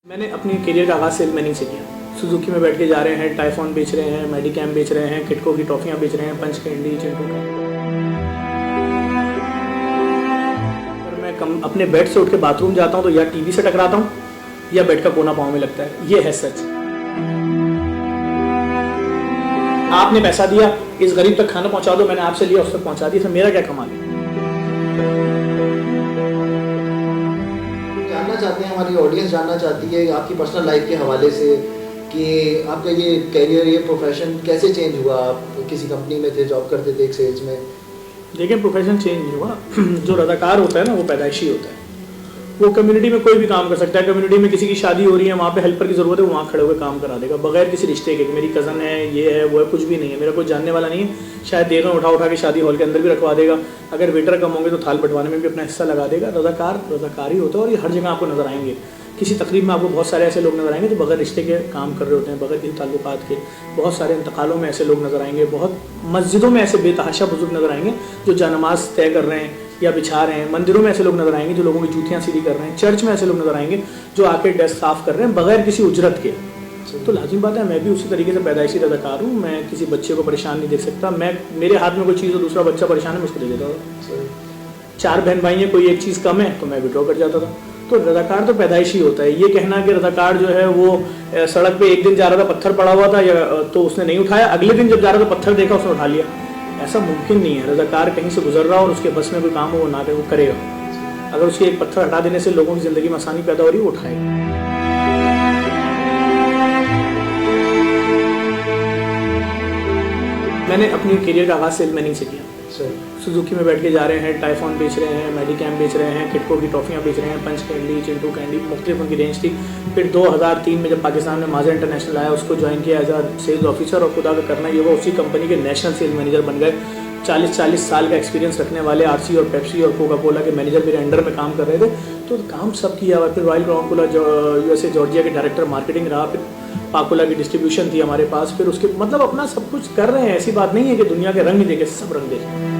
मैंने अपने करियर का आगाज़ सेलमैनिंग से किया। सुजुकी में बैठ के जा रहे हैं, टाइफॉन बेच रहे हैं, मेडिकैम बेच रहे हैं, किटको की टॉफ़ियाँ बेच रहे हैं, पंच कैंडी, चिंटू कैंडी। अगर मैं अपने बेड से उठ के बाथरूम जाता हूँ तो या टीवी से टकराता हूँ या बेड का कोना पाँव में लगता है। ये है सच। आपने पैसा दिया, इस गरीब तक खाना पहुँचा दो, मैंने आपसे लिया, उस तक पहुँचा दिया, तो मेरा क्या कमाल है। जानना चाहते हैं, हमारी ऑडियंस जानना चाहती है आपकी पर्सनल लाइफ के हवाले से कि आपका ये करियर, ये प्रोफेशन कैसे चेंज हुआ। आप किसी कंपनी में थे, जॉब करते थे एक सेल्स में। देखिए, प्रोफेशन चेंज नहीं हुआ। जो रज़ाकार होता है ना, वो पैदाइशी होता है। वो कम्युनिटी में कोई भी काम कर सकता है। कम्युनिटी में किसी की शादी हो रही है, वहाँ पे हेल्पर की ज़रूरत है, वो वहाँ खड़े होकर काम करा देगा बगैर किसी रिश्ते के। मेरी कज़न है, ये है, वो है, कुछ भी नहीं है, मेरा कोई जानने वाला नहीं है। शायद देर में उठा के शादी हॉल के अंदर भी रखवा देगा। अगर वेटर कम होंगे तो थाल बंटवाने में भी अपना हिस्सा लगा देगा। रज़ाकार ही होता है। और ये हर जगह आपको नजर आएंगे। किसी तकरीब में आपको बहुत सारे ऐसे लोग नजर आएंगे जो बगैर रिश्ते के काम कर रहे होते हैं, बगैर किसी ताल्लुकात के। बहुत सारे इंतकालों में ऐसे लोग नजर आएंगे। बहुत मस्जिदों में ऐसे बेतहाशा बुजुर्ग नजर आएंगे जो जानमाज तय कर रहे हैं या बिछा रहे हैं। मंदिरों में ऐसे लोग नजर आएंगे जो लोगों की जूतियाँ सीधी कर रहे हैं। चर्च में ऐसे लोग नजर आएंगे जो आके डेस्क साफ कर रहे हैं बगैर किसी उजरत के। तो लाजिम बात है, मैं भी उसी तरीके से पैदाइशी रज़ाकार हूँ। मैं किसी बच्चे को परेशान नहीं देख सकता। मेरे हाथ में कोई चीज़ हो, दूसरा बच्चा परेशान है, मैं उसको दे देता था। 4 बहन भाई हैं, कोई एक चीज़ कम है तो मैं विड्रॉ कर जाता था। तो रज़ाकार तो पैदाइशी होता है। ये कहना कि रज़ाकार जो है वो सड़क पे एक दिन जा रहा था, पत्थर पड़ा हुआ था, या तो उसने नहीं उठाया, अगले दिन जब जा रहा था पत्थर देखा उसने उठा लिया, ऐसा मुमकिन नहीं है। रज़ाकार कहीं से गुजर रहा और उसके बस में कोई काम हो, वो ना करे, वो करेगा। अगर उसके एक पत्थर हटा देने से लोगों की ज़िंदगी में आसानी पैदा हो रही है, वो उठाएगा। मैंने अपनी करियर का आगाज़ सेलमैनिंग से किया। सुजुकी में बैठ के जा रहे हैं, टाइफॉन बेच रहे हैं, मेडिकैम बेच रहे हैं, किटको की टॉफ़ियाँ बेच रहे हैं, पंच कैंडी, चिंटू कैंडी, मुख्तलिफ उनकी रेंज थी। फिर 2003 में जब पाकिस्तान में माज़ा इंटरनेशनल आया, उसको ज्वाइन किया एज अ सेल्स ऑफिसर। और खुदा का करना ये वो उसी कंपनी के नेशनल सेल्स मैनेजर बन गए। 40 साल का एक्सपीरियंस रखने वाले आरसी और पेप्सी और कोका कोला के मैनेजर मेरे अंडर में काम कर रहे थे। तो काम सब किया हुआ। फिर रॉयल कोका-कोला यूएसए जॉर्जिया के डायरेक्टर मार्केटिंग रहा। फिर पाकोला की डिस्ट्रीब्यूशन थी हमारे पास। फिर उसके मतलब अपना सब कुछ कर रहे हैं। ऐसी बात नहीं है कि दुनिया के रंग नहीं देखे, सब रंग देखे।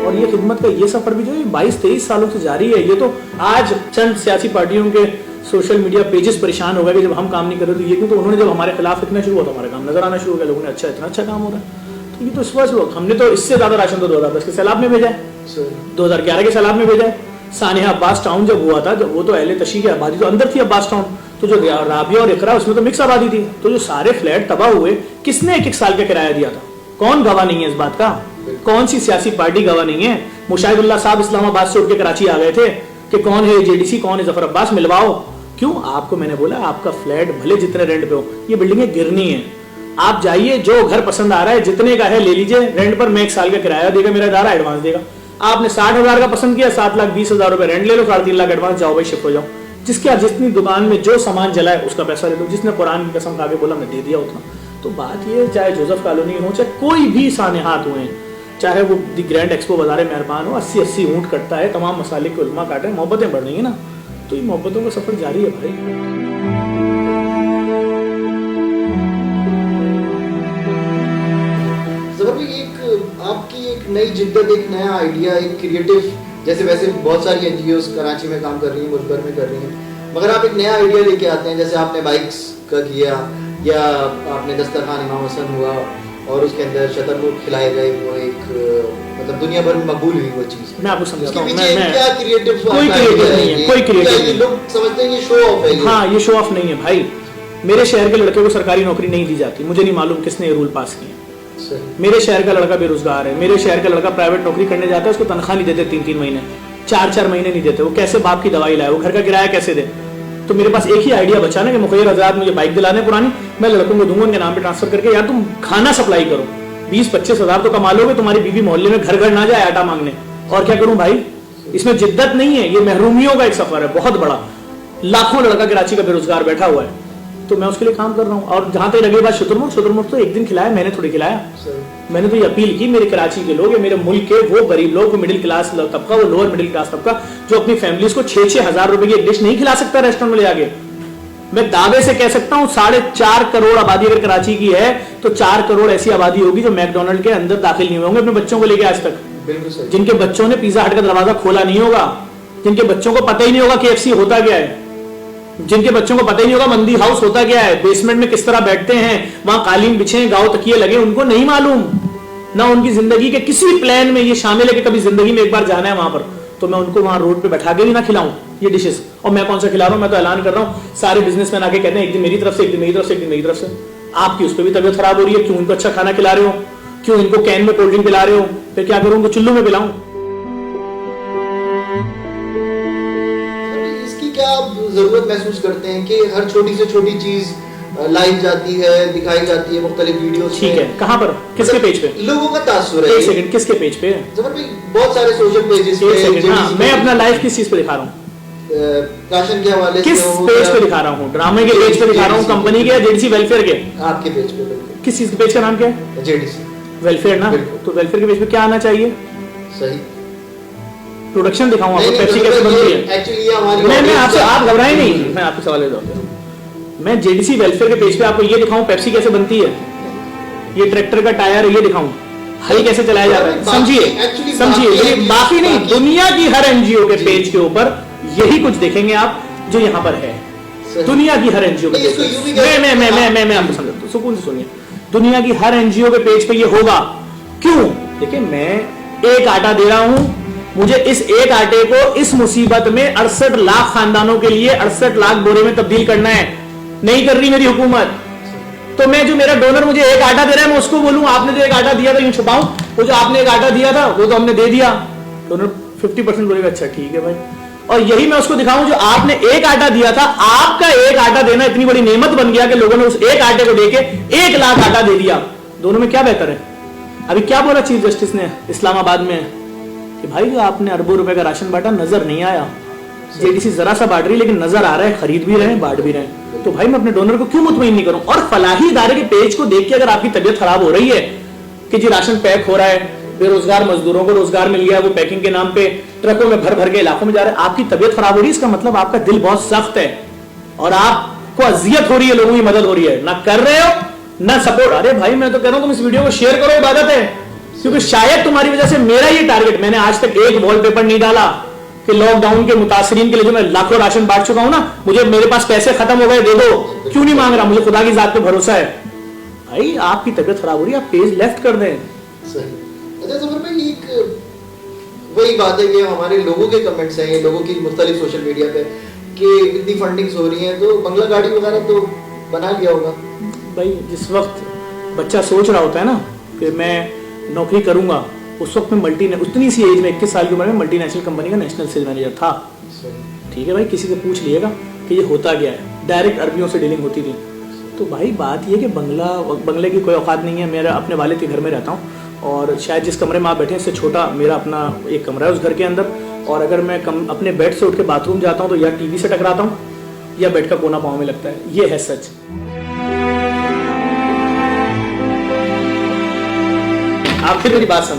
और ये खिदमत का ये सफर भी जो है 22-23 सालों से जारी है। ये तो आज चंद सियासी पार्टियों के सोशल मीडिया पेजेस परेशान हो गए कि जब हम काम नहीं कर रहे तो ये क्यों। तो उन्होंने जब हमारे खिलाफ इतना शुरू हुआ तो हमारा काम नजर आना शुरू हो गया। लोगों ने अच्छा, इतना अच्छा काम हो रहा है। तो ये तो इस वक्त हमने तो इससे ज्यादा राशन तो 2010 के सैलाब में भेजा है, 2011 के सैलाब में भेजा है। सानिया अब्बास टाउन जब हुआ था, जब वो तो अहले तशी की आबादी तो अंदर थी अब्बास टाउन, तो जो राबिया और इकरा उसमें तो मिक्स आबादी थी। तो जो सारे फ्लैट तबाह हुए, किसने 1-1 साल का किराया दिया था? कौन गवाह नहीं है इस बात का? कौन सी सियासी पार्टी गवाह नहीं है? मुशाहिदुल्लाह साहब इस्लामाबाद से उठ के कराची आ गए थे कि कौन है जेडीसी, कौन है जफर अब्बास, मिलवाओ। क्यों? आपको मैंने बोला आपका फ्लैट भले जितने रेंट पे हो, ये बिल्डिंगें गिरनी है। आप जाइए, जो घर पसंद आ रहा है, जितने का है ले लीजिए रेंट पर। मैं 1 साल का किराया देगा मेरा इदारा, एडवांस देगा। आपने 60,000 का पसंद किया, 7,20,000 रुपए रेंट ले लो, 3.5 लाख एडवांस, जाओ भाई शिफ्ट हो जाओ। जितनी दुकान में जो सामान जला है उसका पैसा ले लो। जिसने कुरान की कसम खा के बोला मैं दे दिया उतना। तो बात ये, चाहे जोसेफ कॉलोनी हो, चाहे कोई भी सानेहात हुए, चाहे वो दी ग्रैंड एक्सपो बाज़ार मेहरबान हो, 80-80 ऊँट कटता है, तमाम मसाले के उल्मा काटे, मोहब्बतें बढ़ रही है ना। तो ये मोहब्बतों का सफर जारी है भाई। आपकी एक नई जिद्दत, एक नया आइडिया, एक क्रिएटिव, जैसे वैसे बहुत सारी एनजीओज कराची में काम कर रही हैं, मुल्क भर में कर रही हैं, मगर आप एक नया आइडिया लेके आते हैं। जैसे आपने बाइक्स का किया, या आपने दस्तरखान इमाम हसन हुआ और उसके अंदर शतरमुर्ग खिलाए गए, वो एक मतलब दुनिया भर में मकबूल हुई वो चीज़। मैं आपको समझाता हूँ, क्या क्रिएटिव, कोई क्रिएटिव नहीं है, कोई क्रिएटिव नहीं। लोग समझते हैं ये शो ऑफ है। हाँ, ये शो ऑफ नहीं है भाई। मेरे शहर के लड़के को सरकारी नौकरी नहीं दी जाती। मुझे नहीं मालूम किसने ये रूल पास किया। मेरे शहर का लड़का बेरोजगार है, मेरे शहर का लड़का प्राइवेट नौकरी करने जाता है, उसको तनख्वाह नहीं देते 3-3 महीने, 4-4 महीने नहीं देते। वो कैसे बाप की दवाई लाए, वो घर का किराया कैसे दे? तो मेरे पास एक ही आइडिया बचा ना कि मुखैर आजाद मुझे बाइक दिलाने पुरानी, मैं लड़कों को दूंगा, उनके नाम पे ट्रांसफर करके, यार तुम खाना सप्लाई करो, 20-25 हज़ार तो कमा लोगे, तुम्हारी बीवी मोहल्ले में घर घर ना जाए आटा मांगने। और क्या करूं भाई? इसमें जिद्दत नहीं है, ये महरूमियों का एक सफर है बहुत बड़ा। लाखों लड़का कराची का बेरोजगार बैठा हुआ है, तो मैं उसके लिए काम कर रहा हूँ। और जहां तक लगे बात शुतुरमुर्ग तो एक दिन खिलाया, मैंने थोड़ी खिलाया। मैंने तो ये अपील की, मेरे कराची के लोग या मेरे मुल्क के वो गरीब लोग, वो मिडिल क्लास तबका, वो लोअर मिडिल क्लास तबका, जो अपनी फैमिलीज को 6-6 हज़ार रुपए की एक डिश नहीं खिला सकता रेस्टोरेंट में ले आके। मैं दावे से कह सकता हूँ 4.5 करोड़ आबादी अगर कराची की है तो 4 करोड़ ऐसी आबादी होगी जो मैकडोनल्ड के अंदर दाखिल नहीं होंगे अपने बच्चों को लेके आज तक, जिनके बच्चों ने पिज्जा हट का दरवाजा खोला नहीं होगा। जिनके बच्चों को पता ही नहीं होगा KFC होता क्या है, जिनके बच्चों को पता ही नहीं होगा मंदी हाउस होता क्या है, बेसमेंट में किस तरह बैठते हैं, वहां कालीन बिछे, गांव तकिए लगे, उनको नहीं मालूम, ना उनकी जिंदगी के किसी प्लान में ये शामिल है कि कभी जिंदगी में एक बार जाना है वहां पर, तो मैं उनको वहां रोड पे बैठा के भी ना खिलाऊं ये डिशेस। और मैं कौन सा खिला रहा हूं, मैं तो ऐलान कर रहा हूं, सारे बिजनेसमैन आके कहते हैं एक दिन मेरी तरफ से, एक दिन मेरी तरफ से, एक दिन मेरी तरफ से। आपकी उस पर भी तबियत खराब हो रही है, क्यों इनको अच्छा खाना खिला रहे हो, क्यों इनको कैन में कोल्ड ड्रिंक पिला रहे हो, फिर क्या करूं, उनको चुल्लू में पिलाऊं। इसकी क्या आप जरूरत महसूस करते हैं कि हर छोटी से छोटी चीज लाइव जाती है, दिखाई जाती है मुख्तलिफ वीडियोस में? ठीक है, कहां पर, किसके पेज पे? लोगों का तासुर है। एक सेकंड, किसके पेज पे? जफर भाई बहुत सारे सोशल पेजेस पे। हाँ, मैं अपना लाइव किस चीज पे दिखा रहा हूँ, राशन के हवाले से किस पेज पे दिखा रहा हूँ? ड्रामे के पेज पे दिखा रहा हूँ, कंपनी के या जेडीसी वेलफेयर के? आपके पेज पे। किस चीज के पेज का नाम क्या है? जेडीसी वेलफेयर ना, तो वेलफेयर के पेज पे क्या आना चाहिए? सही प्रोडक्शन दिखाऊं आपको, पेप्सी कैसे बनती है? एक्चुअली ये हमारी मैं आपसे, आप घबराए नहीं, मैं आपके सवाल जवाब दे रहा हूं। मैं जेडीसी वेलफेयर के पेज पे आपको ये दिखाऊं पेप्सी कैसे बनती है, ये ट्रैक्टर का टायर ये दिखाऊं, हल कैसे चलाया जाता है, समझिए समझिए। बाकी नहीं, दुनिया की हर एनजीओ के पेज के ऊपर यही कुछ देखेंगे आप जो यहाँ पर है। दुनिया की हर एनजीओ के पेज, मैं आपको समझाता हूं, सुकून से सुनिए। दुनिया की हर एनजीओ के पेज पे ये होगा। क्यों? देखिए, मैं एक आटा दे रहा हूं, मुझे इस एक आटे को इस मुसीबत में 68 लाख खानदानों के लिए 68 लाख बोरे में तब्दील करना है, नहीं कर रही मेरी हुकूमत। तो मैं जो मेरा डोनर मुझे एक आटा दे रहा है, मैं उसको बोलूं आपने जो एक आटा दिया था यूं छुपाऊं, वो जो आपने एक आटा दिया था वो तो हमने दे दिया, डोनर 50% बोलेगा अच्छा ठीक है भाई। और यही मैं उसको दिखाऊं जो आपने एक आटा दिया था, आपका एक आटा देना इतनी बड़ी नेमत बन गया कि लोगों ने उस एक आटे को देके 1 लाख आटा दे दिया। दोनों में क्या बेहतर है? अभी क्या बोला चीफ जस्टिस ने इस्लामाबाद में कि भाई जो आपने अरबों रुपए का राशन बांटा नजर नहीं आया, जेडीसी जरा सा बांट रही लेकिन नजर आ रहा है, खरीद भी रहे हैं बांट भी रहे हैं, तो भाई मैं अपने डोनर को क्यों मुतमईन नहीं करूं? और फलाही इदारे के पेज को देख के अगर आपकी तबीयत खराब हो रही है कि जी राशन पैक हो रहा है, बेरोजगार मजदूरों को रोजगार मिल गया, वो पैकिंग के नाम पे ट्रकों में भर भर के इलाकों में जा रहे हैं, आपकी तबीयत खराब हो रही है, इसका मतलब आपका दिल बहुत सख्त है और आपको अजियत हो रही है, लोगों की मदद हो रही है, ना कर रहे हो ना सपोर्ट। अरे भाई मैं तो कह रहा हूं तुम इस वीडियो को शेयर करो, इबादत है, क्योंकि शायद तुम्हारी वजह से मेरा ये टारगेट, मैंने आज तक एक वॉलपेपर नहीं डाला कि लॉकडाउन के मुतासरीन के लिए जो मैं लाखों राशन बांट चुका हूं ना, मुझे मेरे पास पैसे खत्म हो गए दे दो, क्यों नहीं मांग रहा, मुझे खुदा की जात पे भरोसा है। भाई आपकी तबीयत खराब हो रही है, आप पेज लेफ्ट कर दें। सही। अच्छा जफर भाई, एक वही बात है कि हमारे लोगों के कमेंट्स हैं, ये लोगों की मुख्तलिफ सोशल मीडिया पे कि इतनी फंडिंग्स हो रही हैं, तो बंगला गाड़ी वगैरह तो बना लिया होगा। भाई जिस वक्त बच्चा सोच रहा होता है ना कि मैं नौकरी करूंगा, उस वक्त में उतनी सी एज में 21 साल की उम्र में मल्टीनेशनल कंपनी का नेशनल सेल मैनेजर था। ठीक है भाई, किसी से पूछ लिएगा कि ये होता क्या है, डायरेक्ट अरबियों से डीलिंग होती थी। तो भाई बात ये कि बंगले की कोई औकात नहीं है, मेरा अपने वालिद के घर में रहता हूँ और शायद जिस कमरे में आप बैठे हैं इससे छोटा मेरा अपना एक कमरा है उस घर के अंदर, और अगर मैं अपने बेड से उठ के बाथरूम जाता हूँ तो या टीवी से टकराता हूँ या बेड का कोना पाँव में लगता है। ये है सच। आप फिर मेरी बात समझ